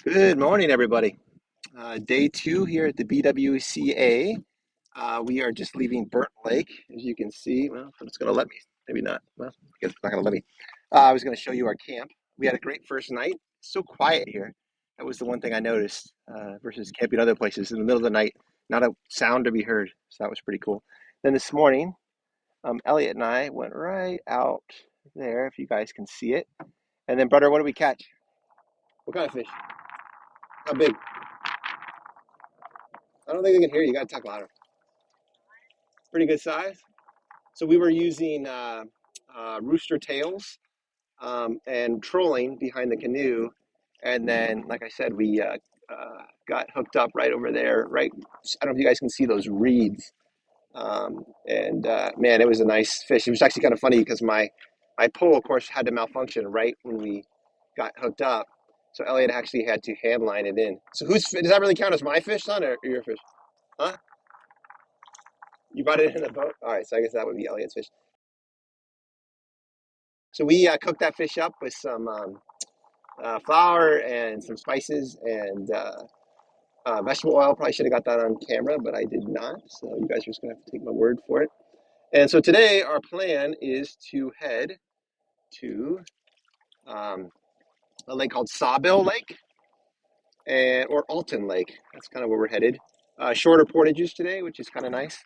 Good morning, everybody. Day two here at the BWCA. We are just leaving Burnt Lake, as you can see. Well, if it's going to let me, maybe not. Well, I guess it's not going to let me. I was going to show you our camp. We had a great first night. It's so quiet here. That was the one thing I noticed versus camping other places in the middle of the night. Not a sound to be heard. So that was pretty cool. Then this morning, Elliot and I went right out there, if you guys can see it. And then, brother, what did we catch? What kind of fish? How big? I don't think they can hear you. You got to talk louder. Pretty good size. So we were using rooster tails and trolling behind the canoe. And then, like I said, we got hooked up right over there. Right, I don't know if you guys can see those reeds. Man, it was a nice fish. It was actually kind of funny because my pole, of course, had to malfunction right when we got hooked up. So Elliot actually had to hand line it in. So does that really count as my fish, son, or your fish? Huh? You brought it in a boat? All right, so I guess that would be Elliot's fish. So we cooked that fish up with some flour and some spices and vegetable oil. Probably should have got that on camera, but I did not. So you guys are just going to have to take my word for it. And so today our plan is to head to a lake called Sawbill Lake or Alton Lake. That's kind of where we're headed. Shorter portages today, which is kind of nice.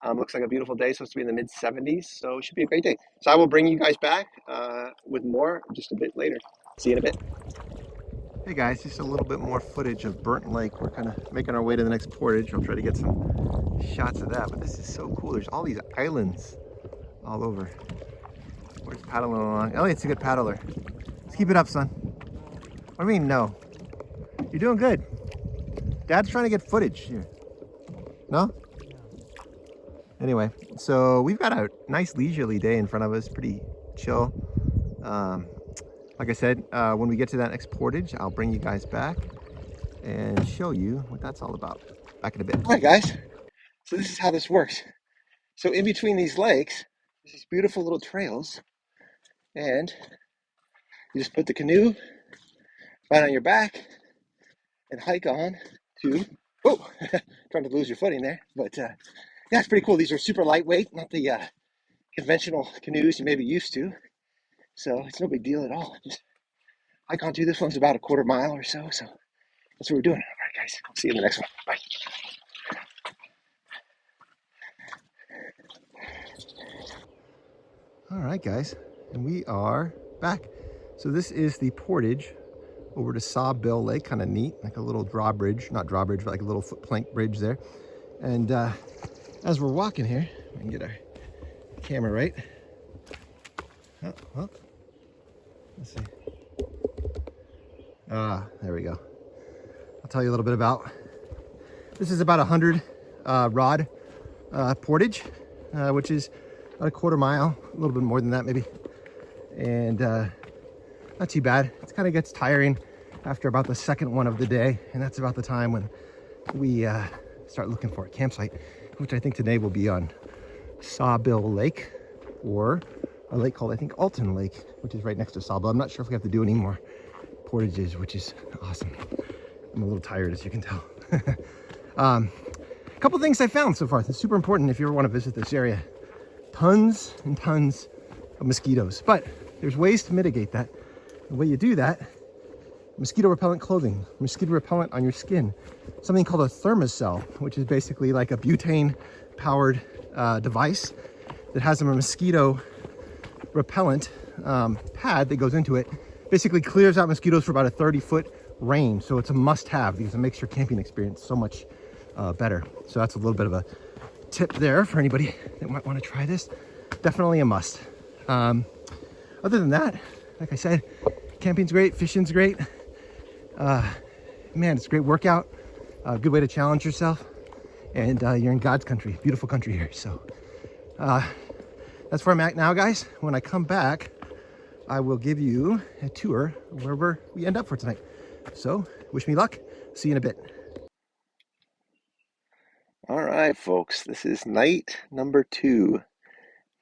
Looks like a beautiful day, supposed to be in the mid 70s, so it should be a great day. So I will bring you guys back with more just a bit later. See you in a bit. Hey guys, just a little bit more footage of Burnt Lake. We're kind of making our way to the next portage. I'll try to get some shots of that, but this is so cool. There's all these islands all over. We're just paddling along. Elliot's a good paddler. Let's keep it up, son. What do you mean, no? You're doing good. Dad's trying to get footage here. No? Anyway, so we've got a nice leisurely day in front of us, pretty chill. Like I said, when we get to that next portage, I'll bring you guys back and show you what that's all about. Back in a bit. All right, guys. So this is how this works. So in between these lakes, there's these beautiful little trails, and you just put the canoe right on your back and hike on to, oh, trying to lose your footing there, but yeah, it's pretty cool. These are super lightweight, not the conventional canoes you may be used to. So it's no big deal at all. Just hike on to this one's about a quarter mile or so. So that's what we're doing. All right, guys. I'll see you in the next one. Bye. All right, guys. And we are back. So this is the portage over to Sawbill Lake. Kind of neat, like a little drawbridge. Not drawbridge, but like a little foot plank bridge there. And as we're walking here, we can get our camera right. Oh, well, let's see. There we go. I'll tell you a little bit about. This is about 100 rod portage, which is about a quarter mile, a little bit more than that maybe. And not too bad. It kind of gets tiring after about the second one of the day, and that's about the time when we start looking for a campsite, which I think today will be on Sawbill Lake, or a lake called, I think, Alton Lake, which is right next to Sawbill. I'm not sure if we have to do any more portages, which is awesome. I'm a little tired, as you can tell. A couple things I found so far. It's super important if you ever want to visit this area. Tons and tons of mosquitoes, but there's ways to mitigate that. The way you do that, mosquito repellent clothing, mosquito repellent on your skin, something called a thermocell, which is basically like a butane powered device that has a mosquito repellent pad that goes into it. Basically clears out mosquitoes for about a 30-foot range. So it's a must-have because it makes your camping experience so much better. So that's a little bit of a tip there for anybody that might want to try this. Definitely a must. Other than that, like I said, camping's great, fishing's great. Man, it's a great workout, a good way to challenge yourself. And you're in God's country, beautiful country here. So that's where I'm at now, guys. When I come back, I will give you a tour wherever we end up for tonight. So wish me luck. See you in a bit. All right, folks, this is night number 2.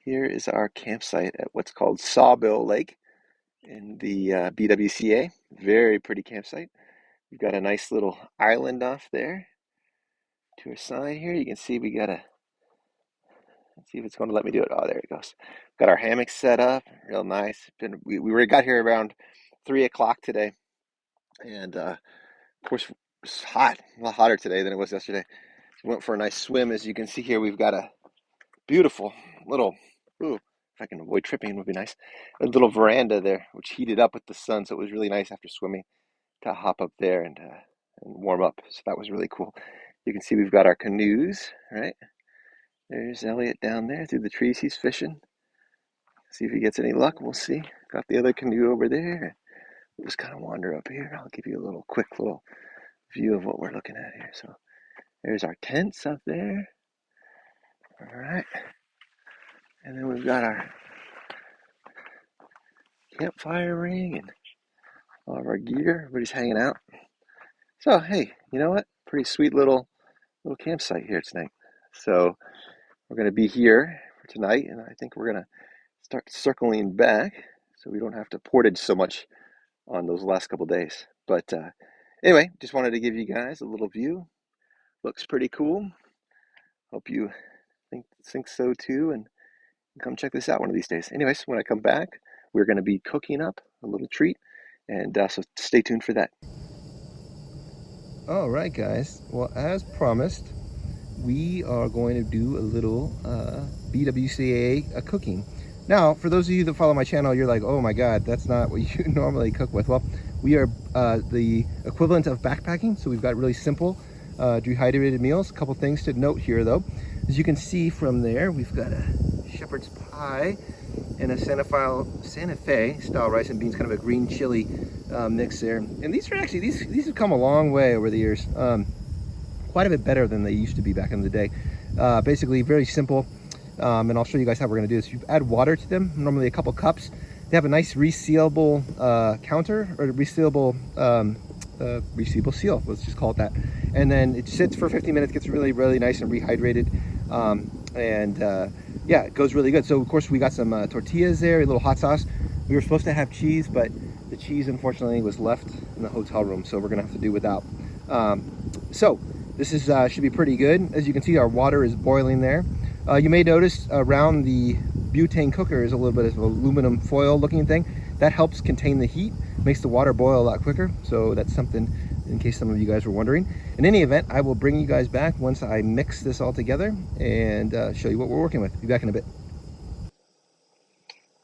Here is our campsite at what's called Sawbill Lake in the BWCA. Very pretty campsite. We've got a nice little island off there to our side here. You can see we got a, let's see if it's going to let me do it. Oh, there it goes. Got our hammock set up, real nice. We got here around 3 o'clock today, and of course it's hot, a lot hotter today than it was yesterday. We went for a nice swim. As you can see here, we've got a beautiful little, ooh, if I can avoid tripping, it would be nice. A little veranda there, which heated up with the sun, so it was really nice after swimming to hop up there and warm up. So that was really cool. You can see we've got our canoes, right? There's Elliot down there through the trees. He's fishing. See if he gets any luck. We'll see. Got the other canoe over there. We'll just kind of wander up here. I'll give you a little quick little view of what we're looking at here. So there's our tents up there. All right. And then we've got our campfire ring and all of our gear. Everybody's hanging out. So, hey, you know what? Pretty sweet little campsite here tonight. So we're going to be here for tonight, and I think we're going to start circling back so we don't have to portage so much on those last couple days. But anyway, just wanted to give you guys a little view. Looks pretty cool. Hope you think so too, and come check this out one of these days. Anyways, when I come back, we're going to be cooking up a little treat, and so stay tuned for that. All right, guys. Well, as promised, we are going to do a little BWCA cooking. Now, for those of you that follow my channel, you're like, oh my God, that's not what you normally cook with. Well, we are the equivalent of backpacking, so we've got really simple dehydrated meals. A couple things to note here, though. As you can see from there, we've got a shepherd's pie and a Santa Fe style rice and beans, kind of a green chili mix there. And these are actually, these have come a long way over the years. Quite a bit better than they used to be back in the day. Basically very simple, and I'll show you guys how we're going to do this. You add water to them, normally a couple cups. They have a nice resealable counter, or resealable seal, let's just call it that. And then it sits for 15 minutes, gets really, really nice and rehydrated, yeah, it goes really good. So of course we got some tortillas there, a little hot sauce. We were supposed to have cheese, but the cheese unfortunately was left in the hotel room, so we're gonna have to do without. So this is should be pretty good. As you can see, our water is boiling there. You may notice around the butane cooker is a little bit of aluminum foil looking thing. That helps contain the heat, makes the water boil a lot quicker. So that's something in case some of you guys were wondering. In any event, I will bring you guys back once I mix this all together and show you what we're working with. Be back in a bit.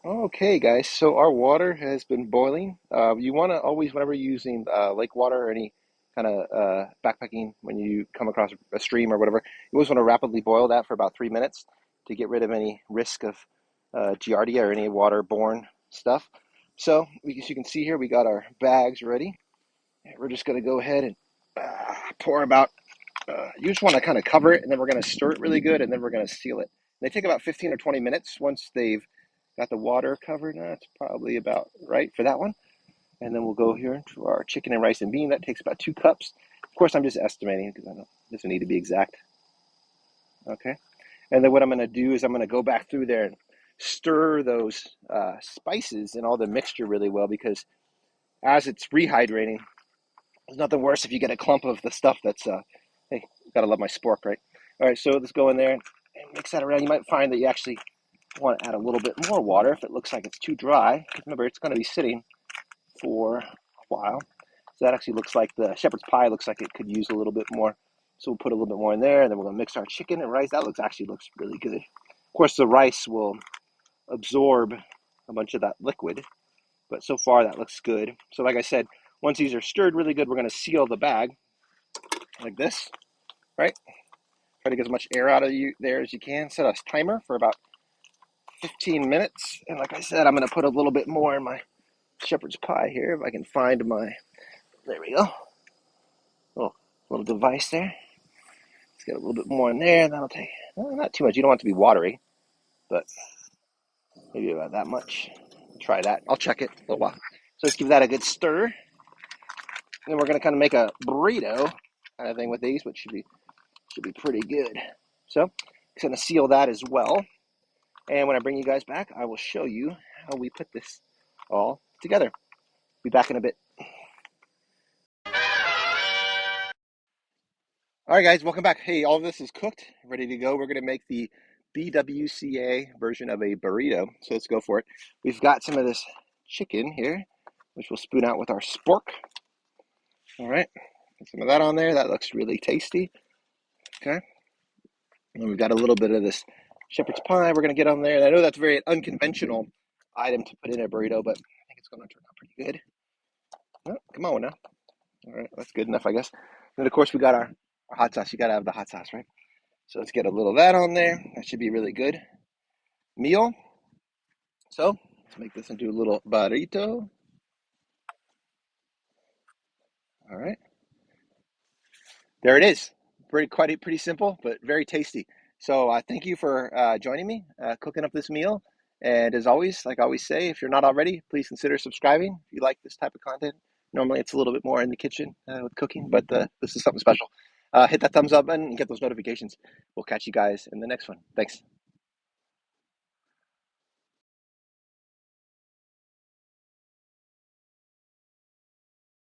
Okay, guys, so our water has been boiling. You want to always, whenever you're using lake water or any kind of backpacking, when you come across a stream or whatever, you always want to rapidly boil that for about 3 minutes to get rid of any risk of giardia or any waterborne stuff. So, as you can see here, we got our bags ready. We're just going to go ahead and pour about, you just want to kind of cover it, and then we're going to stir it really good, and then we're going to seal it. They take about 15 or 20 minutes once they've got the water covered. That's probably about right for that one. And then we'll go here to our chicken and rice and bean. That takes about 2 cups. Of course, I'm just estimating because I don't, this doesn't need to be exact. Okay. And then what I'm going to do is I'm going to go back through there and stir those spices and all the mixture really well, because as it's rehydrating, there's nothing worse if you get a clump of the stuff that's, hey, gotta love my spork, right? All right, so let's go in there and mix that around. You might find that you actually want to add a little bit more water if it looks like it's too dry. Remember, it's going to be sitting for a while. So that actually looks like the shepherd's pie looks like it could use a little bit more. So we'll put a little bit more in there, and then we're going to mix our chicken and rice. That looks really good. Of course, the rice will absorb a bunch of that liquid, but so far that looks good. So like I said, once these are stirred really good, we're going to seal the bag like this, right? Try to get as much air out of you there as you can. Set a timer for about 15 minutes. And like I said, I'm going to put a little bit more in my shepherd's pie here. If I can find my, there we go. Oh, little device there. Let's get a little bit more in there. That'll take, not too much. You don't want it to be watery, but maybe about that much. Try that. I'll check it in a little while. So let's give that a good stir. And then we're going to kind of make a burrito kind of thing with these, which should be pretty good. So I'm going to seal that as well. And when I bring you guys back, I will show you how we put this all together. Be back in a bit. All right, guys, welcome back. Hey, all of this is cooked, ready to go. We're going to make the BWCA version of a burrito. So let's go for it. We've got some of this chicken here, which we'll spoon out with our spork. All right, get some of that on there. That looks really tasty. Okay. And we've got a little bit of this shepherd's pie we're going to get on there. And I know that's a very unconventional item to put in a burrito, but I think it's going to turn out pretty good. Oh, come on now. All right, that's good enough, I guess. Then, of course, we got our hot sauce. You got to have the hot sauce, right? So let's get a little of that on there. That should be really good meal. So let's make this into a little burrito. All right, there it is. Pretty simple, but very tasty. So thank you for joining me cooking up this meal. And as always, like I always say, if you're not already, please consider subscribing if you like this type of content. Normally, it's a little bit more in the kitchen with cooking, but this is something special. Hit that thumbs up button and get those notifications. We'll catch you guys in the next one. Thanks.